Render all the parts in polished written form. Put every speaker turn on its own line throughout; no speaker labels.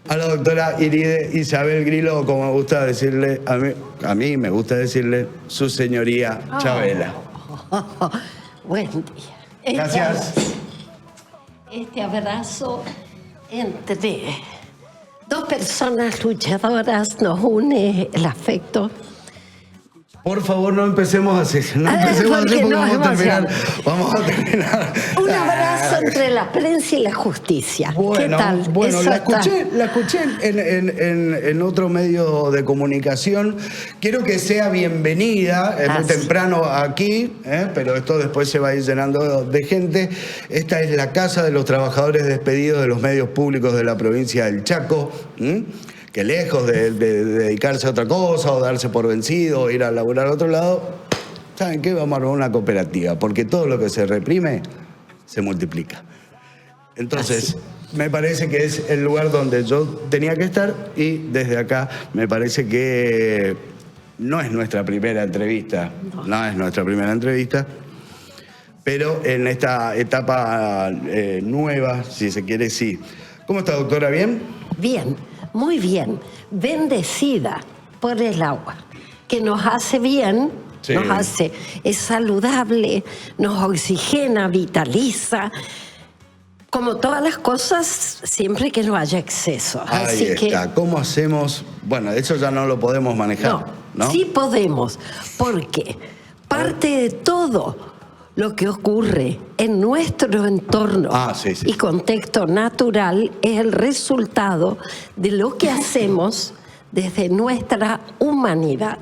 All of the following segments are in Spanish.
a la doctora Iride Isabel Grillo, o como me gusta decirle, a mí me gusta decirle, su señoría Chabela.
Buen día.
Gracias.
Este abrazo entre dos personas luchadoras nos une el afecto.
Por favor, no empecemos así. No empecemos así porque vamos a terminar.
Un abrazo entre la prensa y la justicia.
Bueno,
¿qué tal?
Bueno,
Eso
la escuché en otro medio de comunicación. Quiero que sea bienvenida. Es muy temprano aquí, pero esto después se va a ir llenando de gente. Esta es la Casa de los Trabajadores Despedidos de los Medios Públicos de la provincia del Chaco. Que lejos de dedicarse a otra cosa o darse por vencido o ir a laburar a otro lado, ¿saben qué? Vamos a armar una cooperativa, porque todo lo que se reprime se multiplica. Entonces, me parece que es el lugar donde yo tenía que estar y desde acá me parece que no es nuestra primera entrevista, no es nuestra primera entrevista, pero en esta etapa nueva, si se quiere, sí. ¿Cómo está, doctora? ¿Bien?
Bien. Muy bien, bendecida por el agua, que nos hace bien, sí. Es saludable, nos oxigena, vitaliza, como todas las cosas, siempre que no haya exceso.
Ahí está. ¿Cómo hacemos? Bueno, eso ya no lo podemos manejar, ¿no?
Sí podemos, porque parte de todo lo que ocurre en nuestro entorno y contexto natural es el resultado de lo que hacemos desde nuestra humanidad.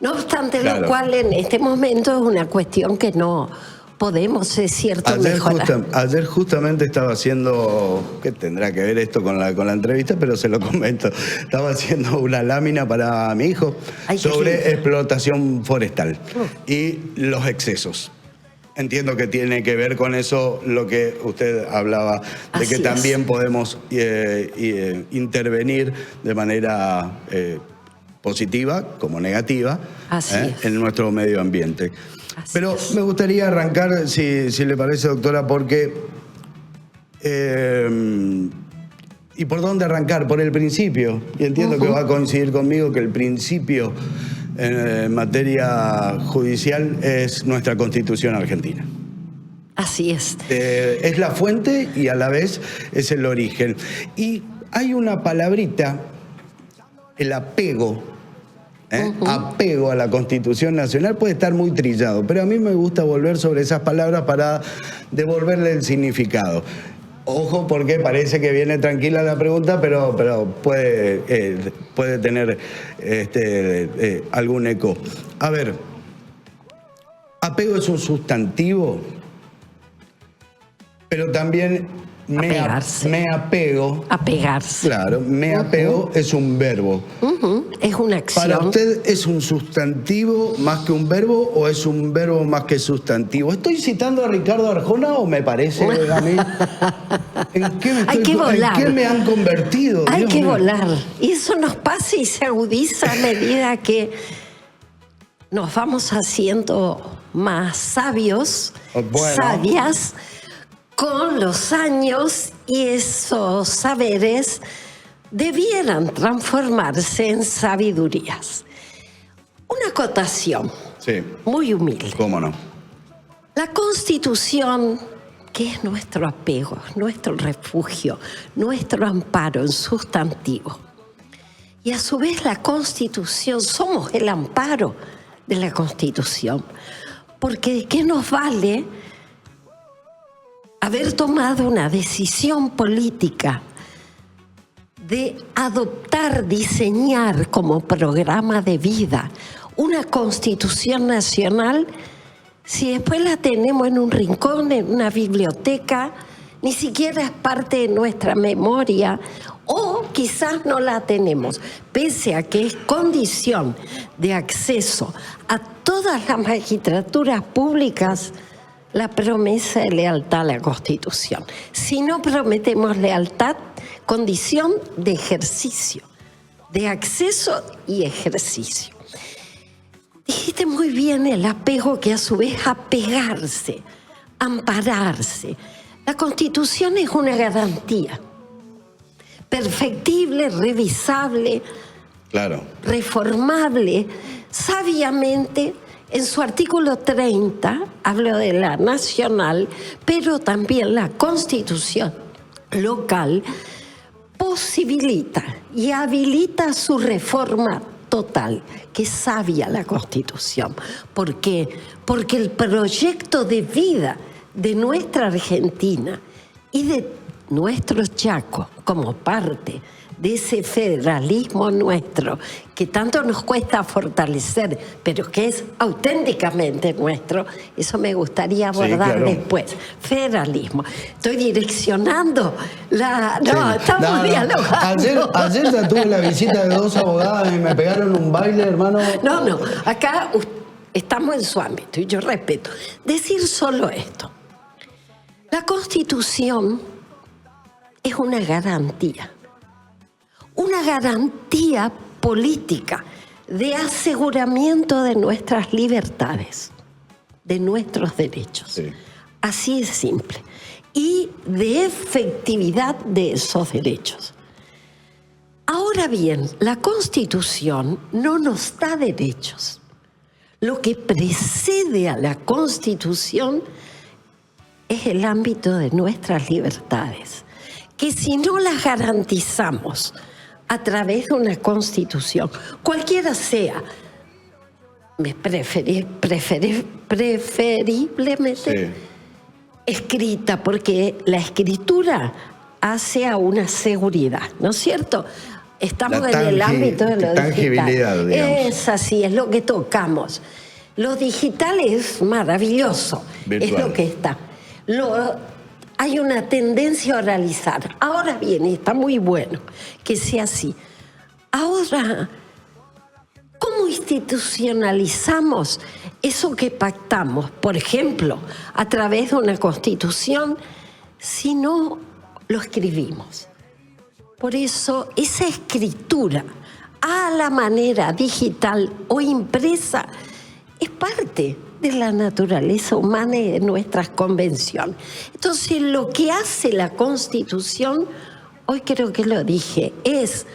No obstante lo cual en este momento es una cuestión que no podemos, es cierto, mejorar.
Ayer justamente estaba haciendo, ¿qué tendrá que ver esto con la entrevista? Pero se lo comento. Estaba haciendo una lámina para mi hijo sobre explotación forestal y los excesos. Entiendo que tiene que ver con eso lo que usted hablaba, de que también podemos intervenir de manera positiva como negativa en nuestro medio ambiente. Pero me gustaría arrancar, si le parece, doctora, porque... ¿Y por dónde arrancar? Por el principio. Y entiendo que va a coincidir conmigo que el principio en materia judicial es nuestra Constitución argentina.
Así es.
Es la fuente y a la vez es el origen. Y hay una palabrita, el apego. Apego a la Constitución Nacional puede estar muy trillado, pero a mí me gusta volver sobre esas palabras para devolverle el significado. Ojo, porque parece que viene tranquila la pregunta, pero puede tener algún eco. A ver, apego es un sustantivo, pero también me apego.
Apegarse.
Claro, me apego es un verbo.
Es una acción.
¿Para usted es un sustantivo más que un verbo o es un verbo más que sustantivo? ¿Estoy citando a Ricardo Arjona o me parece a mí? ¿En qué me han convertido?
Hay que volar. Y eso nos pasa y se agudiza a medida que nos vamos haciendo más sabios, sabias, con los años, y esos saberes debieran transformarse en sabidurías. Una acotación muy humilde.
¿Cómo no?
La Constitución, que es nuestro apego, nuestro refugio, nuestro amparo en sustantivo. Y a su vez la Constitución, somos el amparo de la Constitución. Porque ¿de qué nos vale haber tomado una decisión política de adoptar, diseñar como programa de vida una Constitución nacional si después la tenemos en un rincón, en una biblioteca, ni siquiera es parte de nuestra memoria, o quizás no la tenemos, pese a que es condición de acceso a todas las magistraturas públicas la promesa de lealtad a la Constitución? Si no prometemos lealtad, condición de ejercicio, de acceso y ejercicio. Dijiste muy bien el apego, que a su vez apegarse, ampararse. La Constitución es una garantía, perfectible, revisable,
Claro.
reformable, sabiamente. En su artículo 30, hablo de la nacional, pero también la Constitución local posibilita y habilita su reforma total, que es sabia la Constitución. ¿Por qué? Porque el proyecto de vida de nuestra Argentina y de nuestro Chaco como parte de ese federalismo nuestro que tanto nos cuesta fortalecer, pero que es auténticamente nuestro, eso me gustaría abordar
claro.
después. Federalismo. Estoy direccionando la... No,
Sí.
estamos dialogando.
Ayer ya tuve la visita de 2 abogadas y me pegaron un baile, hermano.
No, acá estamos en su ámbito y yo respeto. Decir solo esto. La Constitución es una garantía política de aseguramiento de nuestras libertades, de nuestros derechos.
Sí.
Así es simple. Y de efectividad de esos derechos. Ahora bien, la Constitución no nos da derechos. Lo que precede a la Constitución es el ámbito de nuestras libertades, que si no las garantizamos a través de una Constitución, cualquiera sea, preferiblemente escrita, porque la escritura hace a una seguridad, ¿no es cierto? Estamos en el ámbito de lo digital. Es así, es lo que tocamos. Lo digital es maravilloso, virtual. Es lo que está. Hay una tendencia a oralizar. Ahora bien, y está muy bueno que sea así. Ahora, ¿cómo institucionalizamos eso que pactamos? Por ejemplo, a través de una Constitución, si no lo escribimos. Por eso, esa escritura a la manera digital o impresa es parte de la naturaleza humana y de nuestras convenciones. Entonces, lo que hace la Constitución, hoy creo que lo dije, es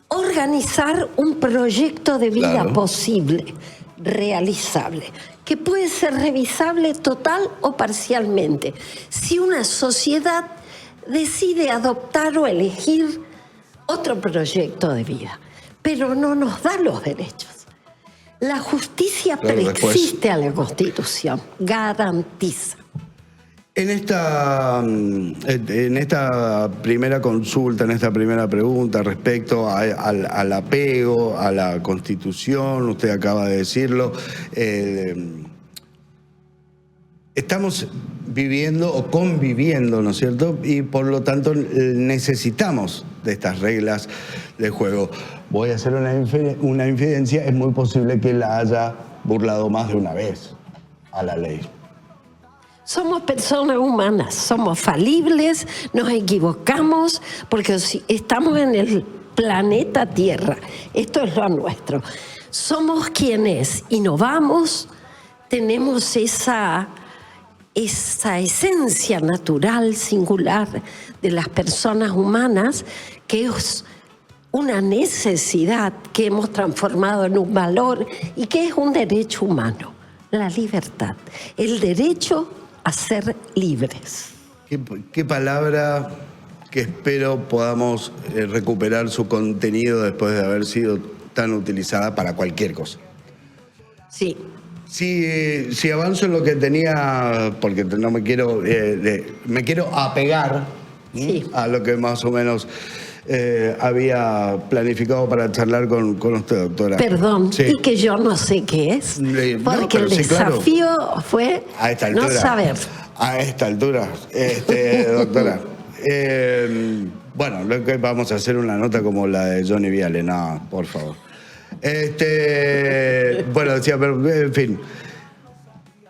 organizar un proyecto de vida posible, realizable, que puede ser revisable total o parcialmente. Si una sociedad decide adoptar o elegir otro proyecto de vida, pero no nos da los derechos. La justicia preexiste a la Constitución, garantiza.
En esta primera consulta, en esta primera pregunta respecto al apego a la Constitución, usted acaba de decirlo, estamos viviendo o conviviendo, ¿no es cierto? Y por lo tanto necesitamos de estas reglas de juego. Voy a hacer una infidencia, es muy posible que la haya burlado más de una vez a la ley.
Somos personas humanas, somos falibles, nos equivocamos, porque estamos en el planeta Tierra, esto es lo nuestro. Somos quienes innovamos, tenemos esa esencia natural, singular de las personas humanas, que es una necesidad que hemos transformado en un valor y que es un derecho humano, la libertad, el derecho a ser libres.
Qué palabra que espero podamos recuperar su contenido después de haber sido tan utilizada para cualquier cosa.
Sí.
Si avanzo en lo que tenía, porque no me quiero, me quiero apegar a lo que más o menos había planificado para charlar con usted, doctora.
Perdón, y que yo no sé qué es, porque el desafío fue
a esta altura,
no saber.
A esta altura, doctora. Bueno, lo que vamos a hacer una nota como la de Johnny Viale, no, por favor. Bueno, decía, pero en fin.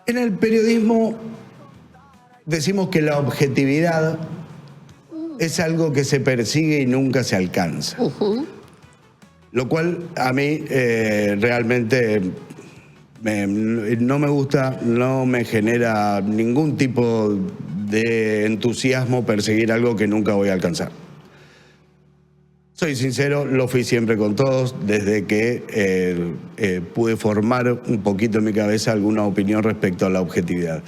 En el periodismo decimos que la objetividad es algo que se persigue y nunca se alcanza. Lo cual a mí realmente no me gusta, no me genera ningún tipo de entusiasmo perseguir algo que nunca voy a alcanzar. Soy sincero, lo fui siempre con todos, desde que pude formar un poquito en mi cabeza alguna opinión respecto a la objetividad.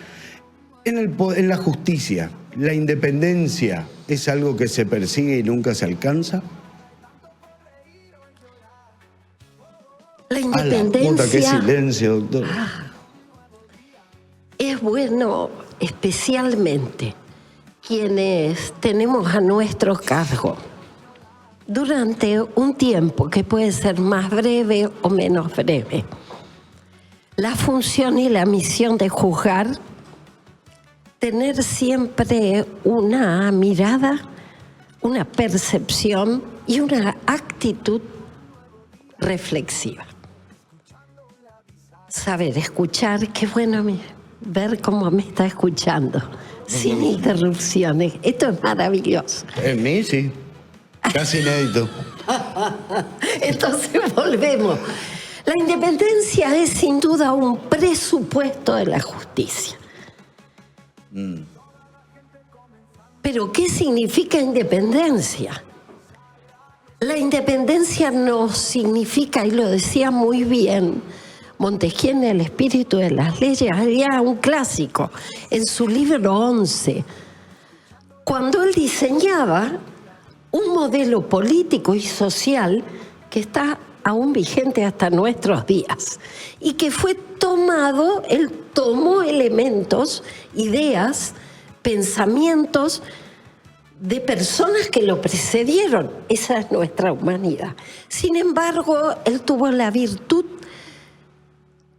En la justicia, ¿la independencia es algo que se persigue y nunca se alcanza?
La independencia...
Puta, qué silencio, doctor.
Es bueno, especialmente quienes tenemos a nuestro cargo durante un tiempo que puede ser más breve o menos breve, la función y la misión de juzgar, tener siempre una mirada, una percepción y una actitud reflexiva. Saber escuchar, qué bueno ver cómo me está escuchando, sin interrupciones. Esto es maravilloso.
En mí sí, casi inédito.
Entonces volvemos. La independencia es sin duda un presupuesto de la justicia. Pero ¿qué significa independencia? La independencia no significa, y lo decía muy bien Montesquieu en El espíritu de las leyes, había un clásico en su libro 11, cuando él diseñaba un modelo político y social que está aún vigente hasta nuestros días y que fue tomado, él tomó elementos, ideas, pensamientos de personas que lo precedieron. Esa es nuestra humanidad. Sin embargo, él tuvo la virtud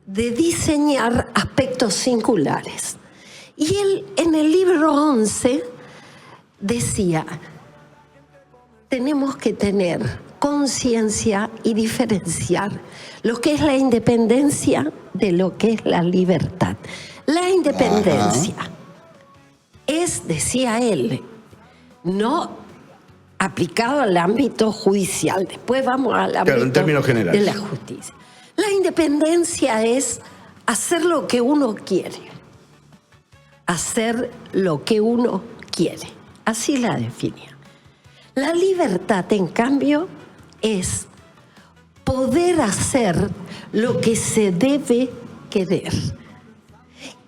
de diseñar aspectos singulares. Y él en el libro 11 decía, tenemos que tener conciencia y diferenciar lo que es la independencia de lo que es la libertad. La independencia es, decía él, no aplicado al ámbito judicial. Después vamos al ámbito
en términos generales
de la justicia. La independencia es hacer lo que uno quiere. Hacer lo que uno quiere. Así la definía. La libertad, en cambio, es poder hacer lo que se debe querer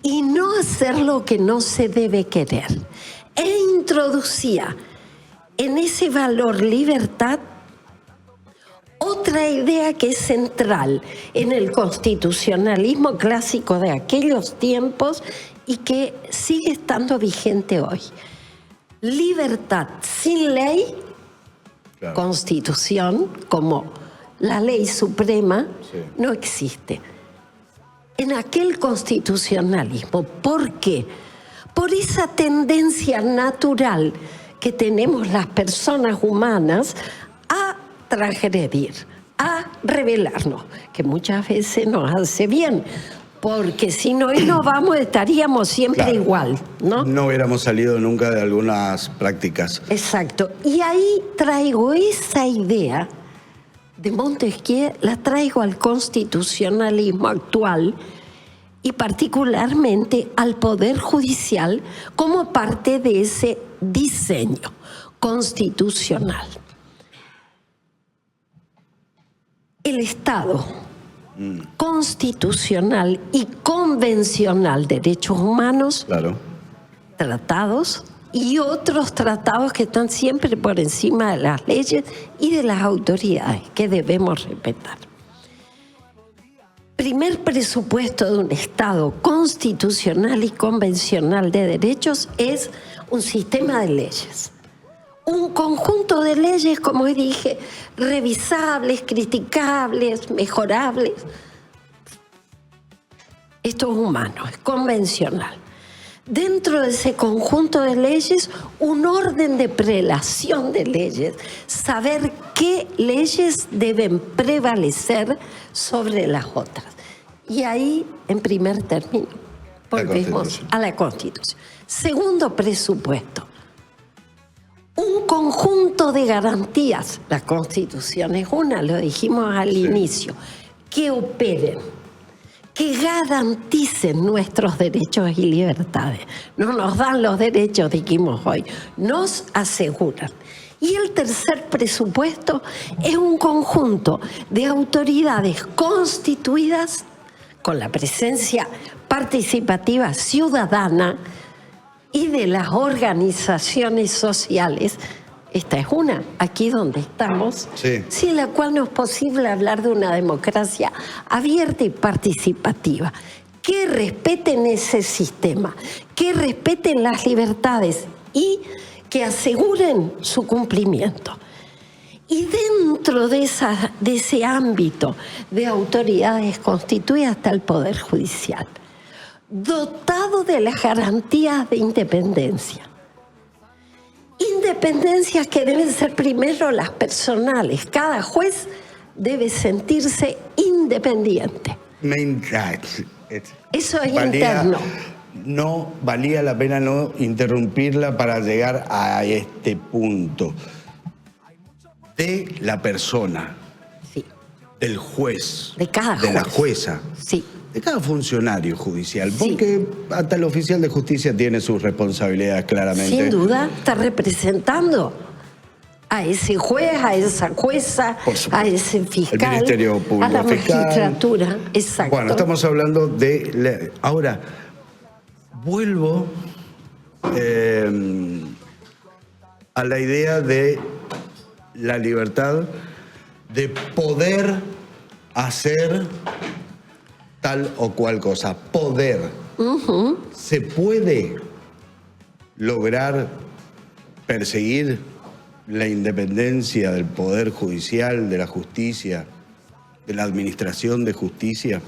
y no hacer lo que no se debe querer. E introducía en ese valor libertad otra idea que es central en el constitucionalismo clásico de aquellos tiempos y que sigue estando vigente hoy. Libertad sin ley, claro. Constitución, como la ley suprema, sí, no existe. En aquel constitucionalismo, ¿por qué? Por esa tendencia natural que tenemos las personas humanas a transgredir, a rebelarnos, que muchas veces nos hace bien, porque si no innovamos estaríamos siempre claro, igual, ¿no?
No hubiéramos salido nunca de algunas prácticas.
Exacto. Y ahí traigo esa idea de Montesquieu, la traigo al constitucionalismo actual y particularmente al Poder Judicial como parte de ese diseño constitucional. El Estado constitucional y convencional de derechos humanos, claro, tratados y otros tratados que están siempre por encima de las leyes y de las autoridades que debemos respetar. Primer presupuesto de un Estado constitucional y convencional de derechos es un sistema de leyes. Un conjunto de leyes, como dije, revisables, criticables, mejorables. Esto es humano, es convencional. Dentro de ese conjunto de leyes, un orden de prelación de leyes, saber qué leyes deben prevalecer sobre las otras. Y ahí, en primer término, volvemos a la Constitución. Segundo presupuesto. Un conjunto de garantías, la Constitución es una, lo dijimos al inicio, que operen, que garanticen nuestros derechos y libertades. No nos dan los derechos, dijimos hoy, nos aseguran. Y el tercer presupuesto es un conjunto de autoridades constituidas con la presencia participativa ciudadana y de las organizaciones sociales. Esta es una, aquí donde estamos,
sí,
sin la cual no es posible hablar de una democracia abierta y participativa, que respeten ese sistema, que respeten las libertades y que aseguren su cumplimiento. Y dentro de ese ámbito de autoridades constituidas está el Poder Judicial, dotado de las garantías de independencia. Independencias que deben ser primero las personales. Cada juez debe sentirse independiente. Eso es interno.
No valía la pena no interrumpirla para llegar a este punto. De la persona,
sí,
del juez,
de cada
de
juez,
la jueza,
sí,
de cada funcionario judicial,
sí,
porque hasta el oficial de justicia tiene sus responsabilidades claramente.
Sin duda, está representando a ese juez, a esa jueza, a ese fiscal,
el Ministerio Público,
a la magistratura. Exacto.
Bueno, estamos hablando de... Ahora, vuelvo a la idea de la libertad de poder hacer tal o cual cosa. Poder. ¿Se puede lograr perseguir la independencia del Poder Judicial, de la justicia, de la administración de justicia,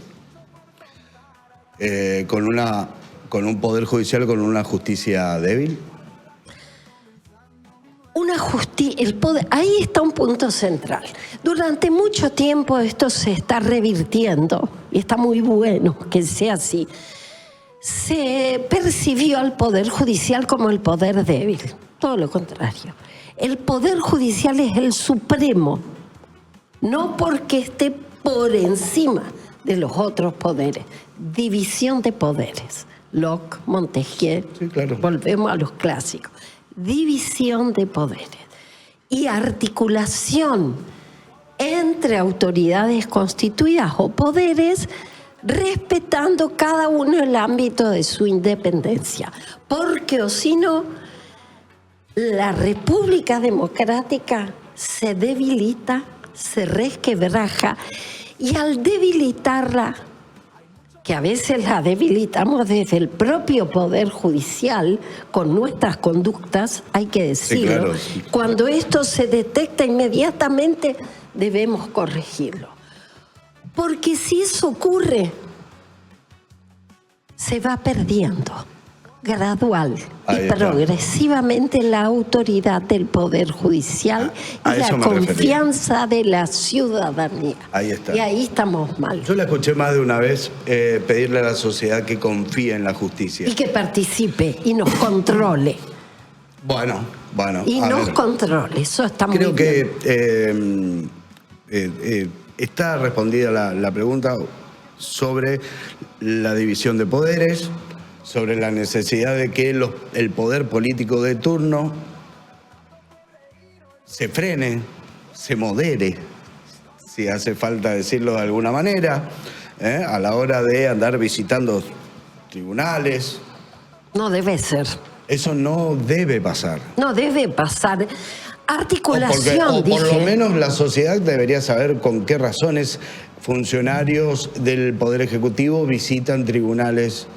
con un Poder Judicial, con una justicia débil?
Ahí está un punto central. Durante mucho tiempo esto se está revirtiendo y está muy bueno que sea así. Se percibió al Poder Judicial como el poder débil, todo lo contrario. El Poder Judicial es el supremo, no porque esté por encima de los otros poderes. División de poderes. Locke, Montesquieu,
sí, claro.
Volvemos a los clásicos. División de poderes y articulación entre autoridades constituidas o poderes, respetando cada uno el ámbito de su independencia. Porque o si no, la República Democrática se debilita, se resquebraja, y al debilitarla, que a veces la debilitamos desde el propio Poder Judicial con nuestras conductas, hay que decirlo.
Sí, claro.
Cuando esto se detecta inmediatamente, debemos corregirlo. Porque si eso ocurre, se va perdiendo gradual y progresivamente la autoridad del Poder Judicial y la confianza de la ciudadanía.
Ahí está.
Y ahí estamos mal.
Yo la escuché más de una vez pedirle a la sociedad que confíe en la justicia.
Y que participe y nos controle.
Bueno.
Y nos controle, eso está muy bien.
Creo que está respondida la pregunta sobre la división de poderes, sobre la necesidad de que el poder político de turno se frene, se modere, si hace falta decirlo de alguna manera, a la hora de andar visitando tribunales.
No debe ser.
Eso no debe pasar.
No debe pasar. Articulación,
o por lo menos la sociedad debería saber con qué razones funcionarios del Poder Ejecutivo visitan tribunales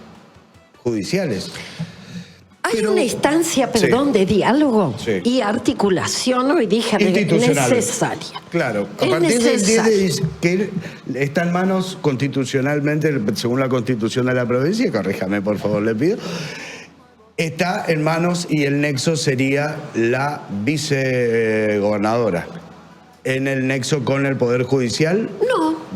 judiciales.
Hay una instancia, de diálogo y articulación, hoy dije, necesaria.
Claro, a partir del día que está en manos constitucionalmente, según la Constitución de la provincia, corríjame por favor, le pido, está en manos y el nexo sería la vicegobernadora. ¿En el nexo con el Poder Judicial?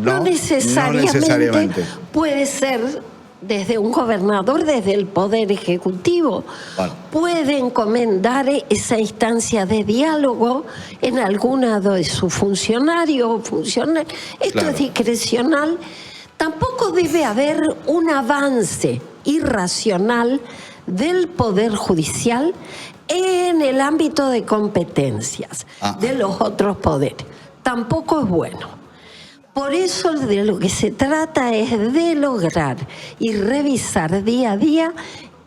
No necesariamente. Puede ser desde un gobernador, desde el Poder Ejecutivo. Vale. Puede encomendar esa instancia de diálogo en alguna de sus funcionarios o funcionarios. Esto es discrecional. Tampoco debe haber un avance irracional del Poder Judicial en el ámbito de competencias de los otros poderes. Tampoco es bueno. Por eso de lo que se trata es de lograr y revisar día a día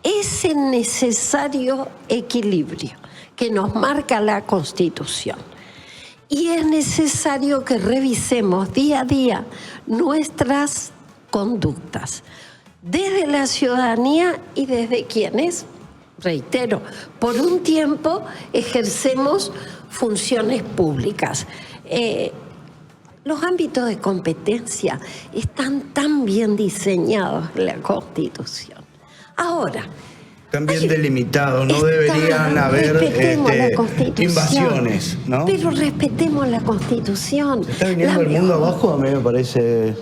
ese necesario equilibrio que nos marca la Constitución. Y es necesario que revisemos día a día nuestras conductas, desde la ciudadanía y desde quienes, reitero, por un tiempo ejercemos funciones públicas. Los ámbitos de competencia están tan bien diseñados en la Constitución. Ahora,
también delimitados, no deberían haber invasiones, ¿no?
Pero respetemos la Constitución.
¿Se está viniendo el mundo abajo? A mí me parece...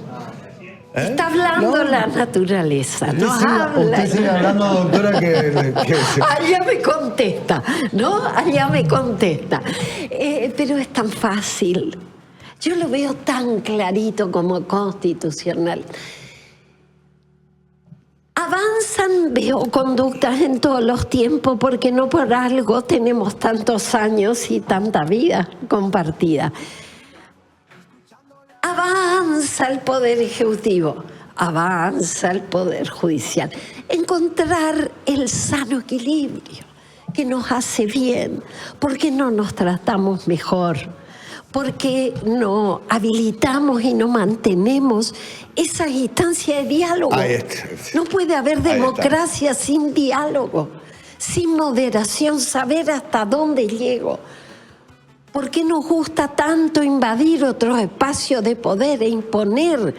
Está hablando la naturaleza,
Usted sigue hablando, doctora, que...
Allá me contesta, ¿no? Allá me contesta. Pero es tan fácil. Yo lo veo tan clarito como constitucional. Avanzan, veo conductas en todos los tiempos, porque no por algo tenemos tantos años y tanta vida compartida. Avanza el Poder Ejecutivo, avanza el Poder Judicial. Encontrar el sano equilibrio que nos hace bien, porque no nos tratamos mejor, porque no habilitamos y no mantenemos esa instancia de diálogo. No puede haber democracia sin diálogo, sin moderación, saber hasta dónde llego. ¿Por qué nos gusta tanto invadir otros espacios de poder e imponer?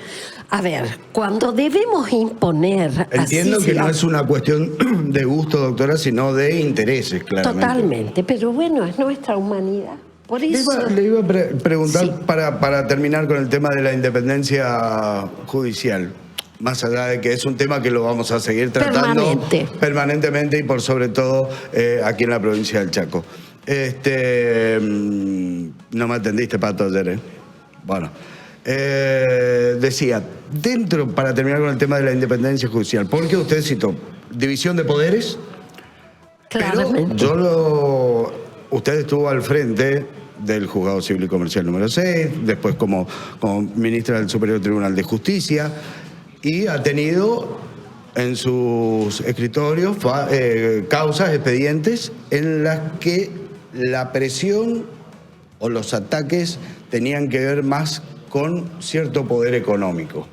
A ver, cuando debemos imponer...
Entiendo que no es una cuestión de gusto, doctora, sino de intereses, claramente.
Totalmente, pero bueno, es nuestra humanidad. Por eso...
Le iba a preguntar, para terminar con el tema de la independencia judicial, más allá de que es un tema que lo vamos a seguir tratando permanentemente y por sobre todo aquí en la provincia del Chaco. No me atendiste, Pato, ayer, Bueno, decía, para terminar con el tema de la independencia judicial, porque usted citó división de poderes,
claramente.
Pero usted estuvo al frente del Juzgado Civil y Comercial número 6, después como ministra del Superior Tribunal de Justicia, y ha tenido en sus escritorios causas, expedientes en las que la presión o los ataques tenían que ver más con cierto poder económico.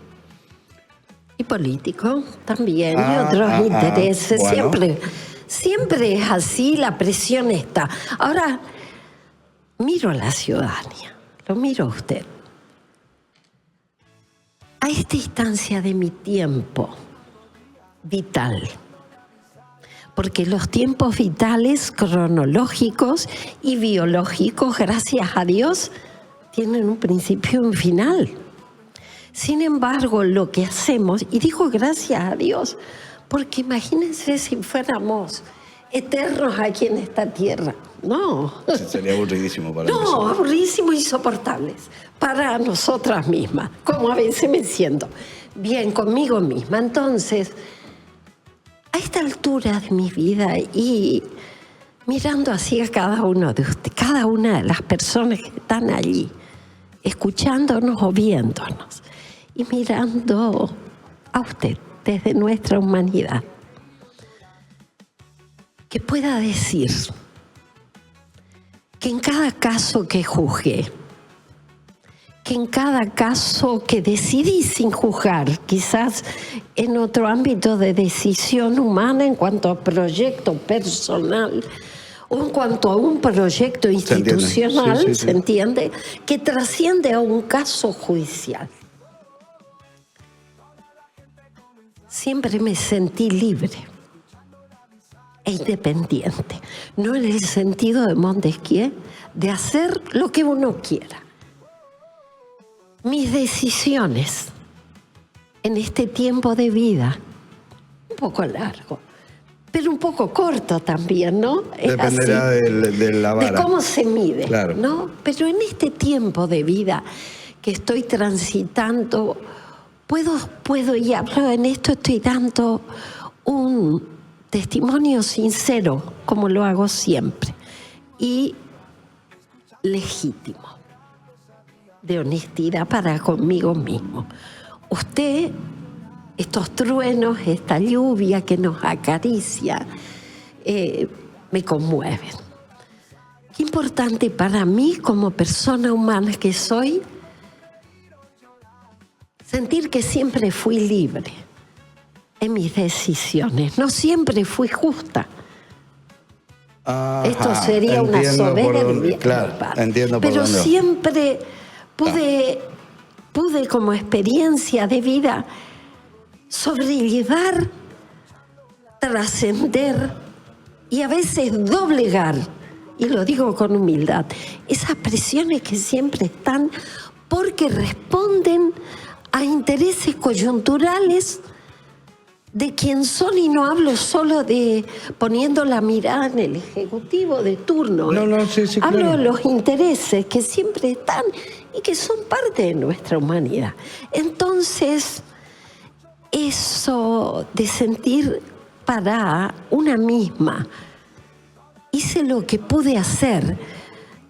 Y político también, y otros intereses. Bueno. Siempre es así, la presión está. Ahora, miro a la ciudadanía, lo miro a usted. A esta instancia de mi tiempo vital, porque los tiempos vitales cronológicos y biológicos, gracias a Dios, tienen un principio y un final. Sin embargo, lo que hacemos, y digo gracias a Dios, porque imagínense si fuéramos eternos aquí en esta tierra. No.
Sería aburridísimo para
nosotros. No, aburridísimo e insoportables para nosotras mismas, como a veces me siento bien conmigo misma. Entonces, a esta altura de mi vida y mirando así a cada uno de ustedes, cada una de las personas que están allí, escuchándonos o viéndonos, y mirando a usted desde nuestra humanidad, que pueda decir que en cada caso que juzgué, que en cada caso que decidí sin juzgar, quizás en otro ámbito de decisión humana en cuanto a proyecto personal o en cuanto a un proyecto institucional, ¿se entiende? Que trasciende a un caso judicial. Siempre me sentí libre e independiente, no en el sentido de Montesquieu, de hacer lo que uno quiera. Mis decisiones en este tiempo de vida, un poco largo, pero un poco corto también, ¿no?
Dependerá de la vara.
De cómo se mide,
claro,
¿no? Pero en este tiempo de vida que estoy transitando, puedo y hablo en esto, estoy dando un testimonio sincero, como lo hago siempre, y legítimo, de honestidad para conmigo mismo. Usted, estos truenos, esta lluvia que nos acaricia, me conmueven. Qué importante para mí, como persona humana que soy, sentir que siempre fui libre en mis decisiones. No siempre fui justa.
Ajá,
Esto sería una soberbia.
Claro, entiendo por
pero
dónde va.
siempre pude como experiencia de vida sobrellevar, trascender y a veces doblegar, y lo digo con humildad, esas presiones que siempre están porque responden a intereses coyunturales de quien son, y no hablo solo de poniendo la mirada en el ejecutivo de turno.
Sí,
hablo
claro.
de los intereses que siempre están y que son parte de nuestra humanidad. Entonces, eso de sentir para una misma, hice lo que pude hacer.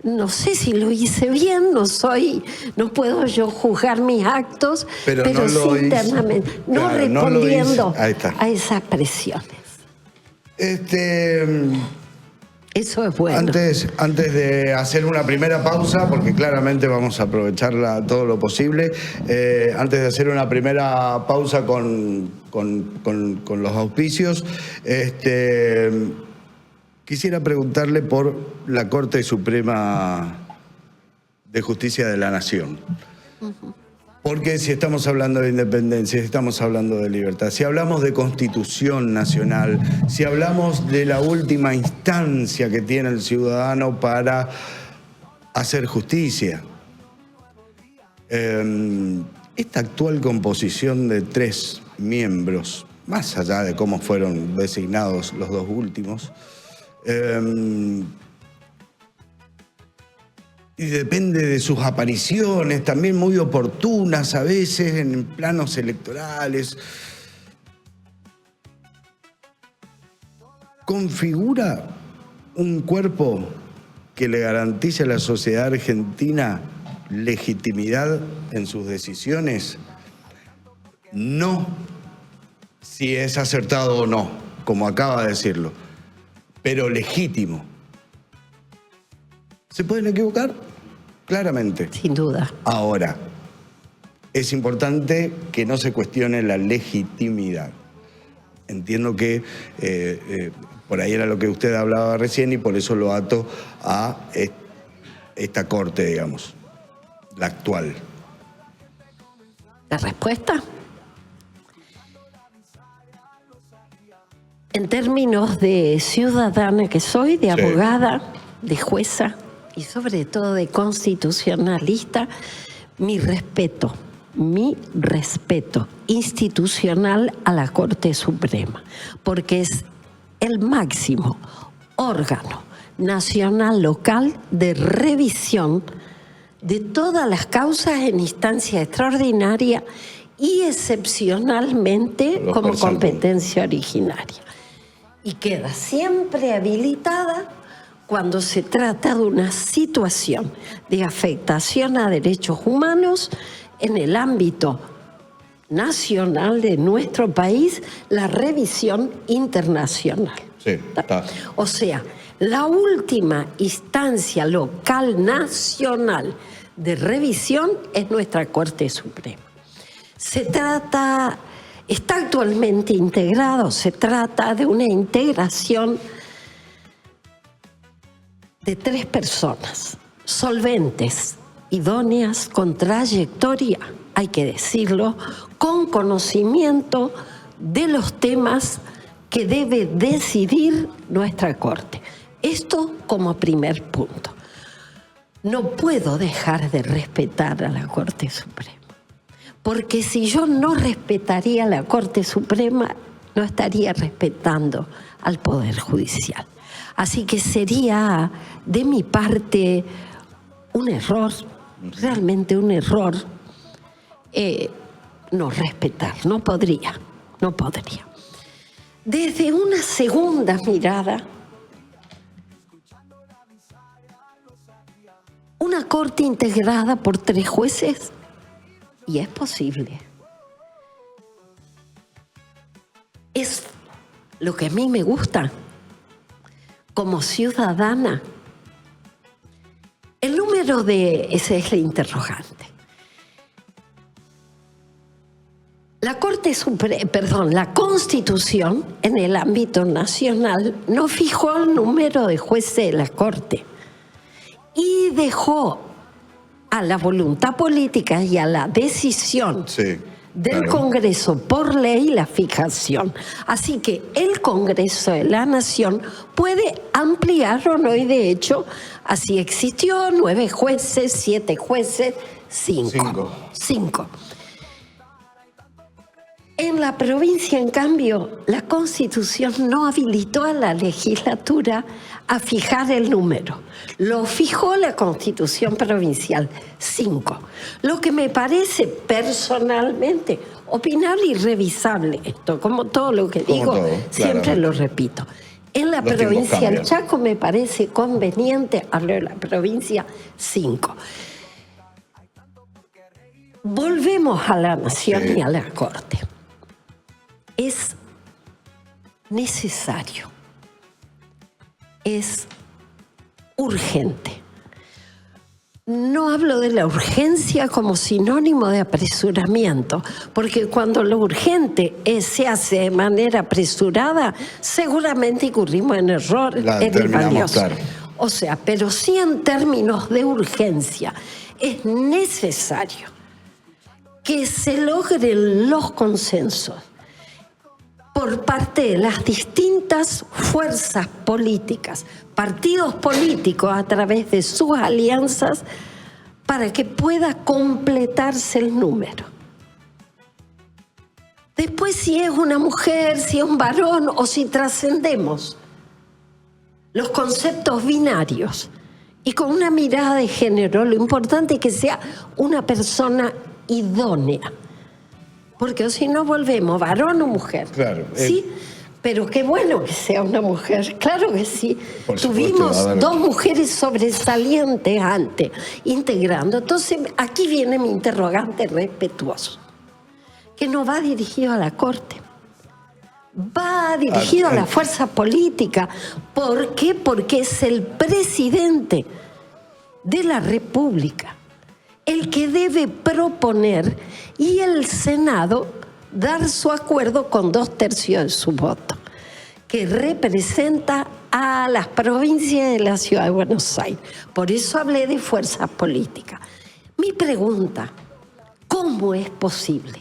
No sé si lo hice bien, no puedo yo juzgar mis actos, pero
no
sí internamente, no respondiendo a esas presiones. Eso es bueno.
Antes de hacer una primera pausa, porque claramente vamos a aprovecharla todo lo posible, antes de hacer una primera pausa con los auspicios, quisiera preguntarle por la Corte Suprema de Justicia de la Nación. Porque si estamos hablando de independencia, si estamos hablando de libertad, si hablamos de Constitución Nacional, si hablamos de la última instancia que tiene el ciudadano para hacer justicia, esta actual composición de 3 miembros, más allá de cómo fueron designados los 2 últimos, y depende de sus apariciones, también muy oportunas a veces en planos electorales, ¿configura un cuerpo que le garantice a la sociedad argentina legitimidad en sus decisiones? No si es acertado o no, como acaba de decirlo, pero legítimo. ¿Se pueden equivocar? Claramente.
Sin duda.
Ahora, es importante que no se cuestione la legitimidad. Entiendo que por ahí era lo que usted hablaba recién y por eso lo ato a esta corte, digamos, la actual.
¿La respuesta? En términos de ciudadana que soy, de abogada, de jueza y sobre todo de constitucionalista, mi respeto institucional a la Corte Suprema, porque es el máximo órgano nacional local de revisión de todas las causas en instancia extraordinaria y excepcionalmente como competencia originaria. Y queda siempre habilitada cuando se trata de una situación de afectación a derechos humanos en el ámbito nacional de nuestro país, la revisión internacional.
Sí, está.
O sea, la última instancia local nacional de revisión es nuestra Corte Suprema. Está actualmente integrado, se trata de una integración de 3 personas, solventes, idóneas, con trayectoria, hay que decirlo, con conocimiento de los temas que debe decidir nuestra Corte. Esto como primer punto. No puedo dejar de respetar a la Corte Suprema, porque si yo no respetaría a la Corte Suprema, no estaría respetando al Poder Judicial. Así que sería de mi parte un error, realmente un error, no respetar, no podría. desde una segunda mirada, una corte integrada por 3 jueces, y es posible. Es lo que a mí me gusta como ciudadana. El número de... Ese es el interrogante. La la Constitución en el ámbito nacional no fijó el número de jueces de la Corte y dejó a la voluntad política y a la decisión del Congreso por ley la fijación. Así que el Congreso de la Nación puede ampliar o no, y de hecho así existió: 9 jueces, 7 jueces, 5. En la provincia, en cambio, la Constitución no habilitó a la legislatura a fijar el número. Lo fijó la Constitución provincial, 5. Lo que me parece personalmente opinable y revisable, esto, como todo lo que digo, siempre lo repito. En la provincia del Chaco me parece conveniente, hablo de la provincia, 5. Volvemos a la Nación y a la Corte. Es necesario, es urgente. No hablo de la urgencia como sinónimo de apresuramiento, porque cuando lo urgente se hace de manera apresurada, seguramente incurrimos en error, es valioso. Claro. O sea, pero sí en términos de urgencia, es necesario que se logren los consensos por parte de las distintas fuerzas políticas, partidos políticos a través de sus alianzas, para que pueda completarse el número. Después, si es una mujer, si es un varón, o si trascendemos los conceptos binarios y con una mirada de género, lo importante es que sea una persona idónea. Porque si no volvemos varón o mujer. Claro. ¿Sí? Pero qué bueno que sea una mujer, claro que sí. Tuvimos 2 mujeres sobresalientes antes, integrando. Entonces, aquí viene mi interrogante respetuoso, que no va dirigido a la Corte, va dirigido a la fuerza política. ¿Por qué? Porque es el presidente de la República el que debe proponer y el Senado dar su acuerdo con 2/3 de su voto, que representa a las provincias de la Ciudad de Buenos Aires. Por eso hablé de fuerzas políticas. Mi pregunta, ¿cómo es posible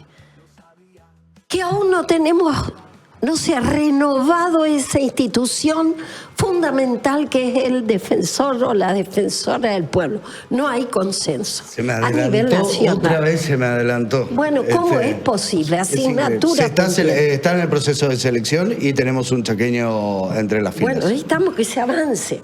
que aún no se ha renovado esa institución fundamental que es el defensor o la defensora del pueblo? No hay consenso a nivel nacional.
Otra vez se me adelantó.
Bueno, ¿cómo es posible? Asignatura.
Está en el proceso de selección y tenemos un chaqueño entre las filas.
Bueno, necesitamos que se avance.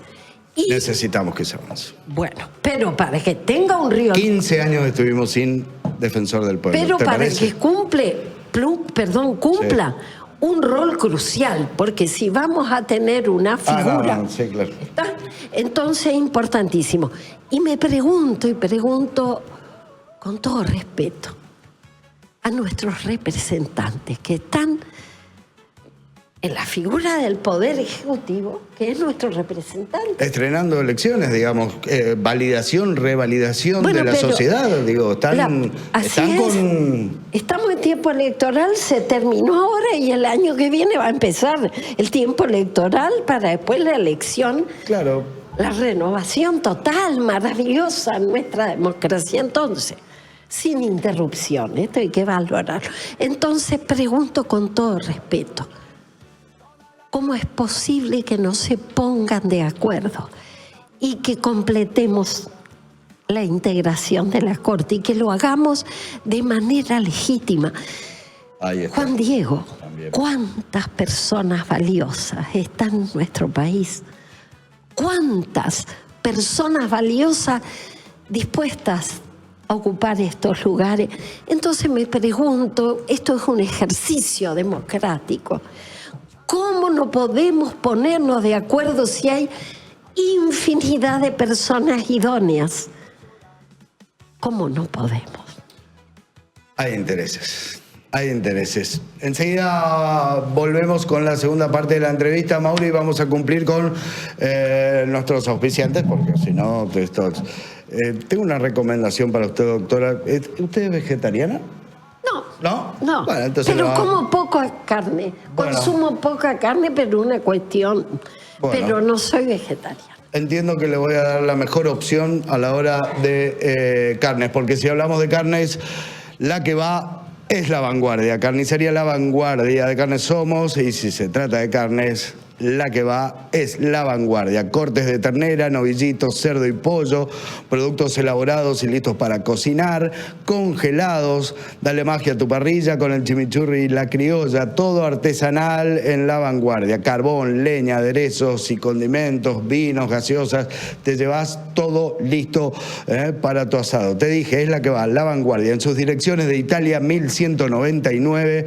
Necesitamos que se avance.
Bueno, pero para que tenga un río...
15 años estuvimos sin defensor del pueblo.
Pero para que cumpla un rol crucial, porque si vamos a tener una figura,
sí, claro.
Entonces es importantísimo. Y me pregunto con todo respeto a nuestros representantes que están en la figura del Poder Ejecutivo, que es nuestro representante.
Estrenando elecciones, digamos, validación, revalidación de la sociedad, digo, estamos
en tiempo electoral, se terminó ahora y el año que viene va a empezar el tiempo electoral para después la elección.
Claro.
La renovación total, maravillosa en nuestra democracia. Entonces, sin interrupción, esto hay que valorarlo. Entonces pregunto con todo respeto, ¿cómo es posible que no se pongan de acuerdo y que completemos la integración de la Corte y que lo hagamos de manera legítima? Juan Diego, ¿cuántas personas valiosas están en nuestro país? ¿Cuántas personas valiosas dispuestas a ocupar estos lugares? Entonces me pregunto, esto es un ejercicio democrático. ¿Cómo no podemos ponernos de acuerdo si hay infinidad de personas idóneas? ¿Cómo no podemos?
Hay intereses. Hay intereses. Enseguida volvemos con la segunda parte de la entrevista, Mauri, y vamos a cumplir con nuestros auspiciantes, porque si no, tengo una recomendación para usted, doctora. ¿Usted es vegetariana?
No.
¿No? Bueno, entonces
pero como poca carne.
Bueno.
Consumo poca carne, pero una cuestión.
Bueno.
Pero no soy vegetariana.
Entiendo que le voy a dar la mejor opción a la hora de carnes, porque si hablamos de carnes, la que va es La Vanguardia. Carnicería La Vanguardia, de carnes somos, y si se trata de carnes, la que va es La Vanguardia. Cortes de ternera, novillitos, cerdo y pollo, productos elaborados y listos para cocinar, congelados. Dale magia a tu parrilla con el chimichurri y la criolla, todo artesanal en La Vanguardia. Carbón, leña, aderezos y condimentos, vinos, gaseosas. Te llevas todo listo para tu asado. Te dije, es la que va, La Vanguardia, en sus direcciones de Italia 1199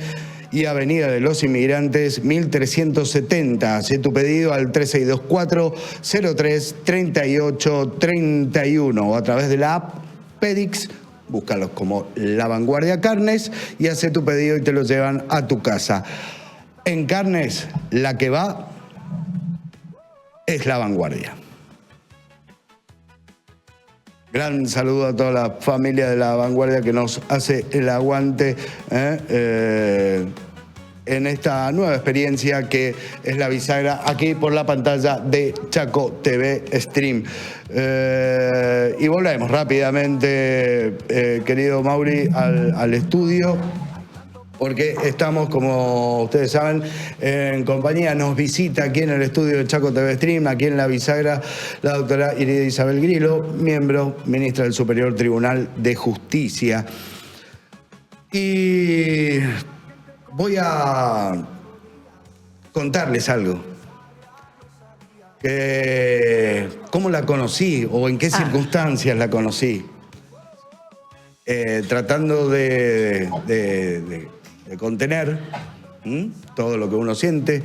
y Avenida de los Inmigrantes 1370. Haz tu pedido al 3624-033831 o a través de la app Pedix. Búscalos como La Vanguardia Carnes y haz tu pedido y te lo llevan a tu casa. En carnes, la que va es La Vanguardia. Gran saludo a toda la familia de La Vanguardia que nos hace el aguante en esta nueva experiencia que es La Bisagra, aquí por la pantalla de Chaco TV Stream. Y volvemos rápidamente, querido Mauri, al estudio, porque estamos, como ustedes saben, en compañía. Nos visita aquí en el estudio de Chaco TV Stream, aquí en La Bisagra, la doctora Irida Isabel Grillo, miembro, ministra del Superior Tribunal de Justicia. Y voy a contarles algo. ¿Cómo la conocí o en qué circunstancias la conocí? Tratando de contener todo lo que uno siente,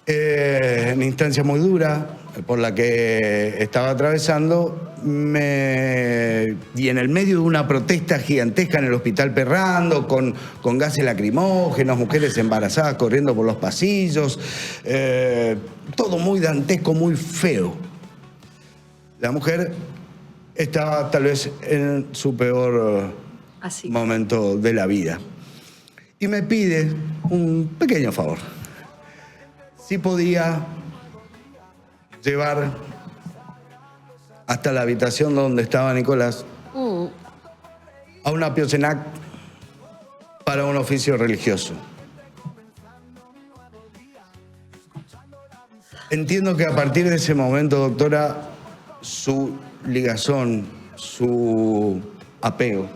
en instancia muy dura por la que estaba atravesando, y en el medio de una protesta gigantesca en el Hospital Perrando, con gases lacrimógenos, mujeres embarazadas corriendo por los pasillos, todo muy dantesco, muy feo. La mujer estaba tal vez en su peor momento de la vida. Y me pide un pequeño favor. Si podía llevar hasta la habitación donde estaba Nicolás a una Piocenac para un oficio religioso. Entiendo que a partir de ese momento, doctora, su ligazón, su apego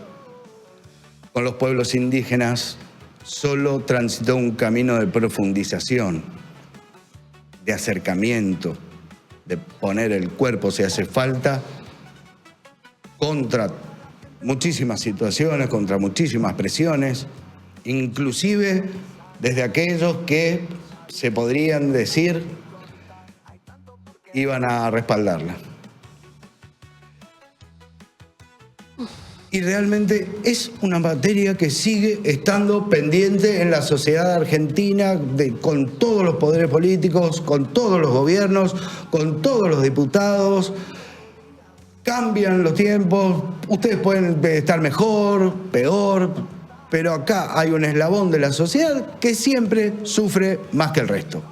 con los pueblos indígenas solo transitó un camino de profundización, de acercamiento, de poner el cuerpo si hace falta, contra muchísimas situaciones, contra muchísimas presiones, inclusive desde aquellos que se podrían decir iban a respaldarla. Y realmente es una materia que sigue estando pendiente en la sociedad argentina, con todos los poderes políticos, con todos los gobiernos, con todos los diputados. Cambian los tiempos, ustedes pueden estar mejor, peor, pero acá hay un eslabón de la sociedad que siempre sufre más que el resto.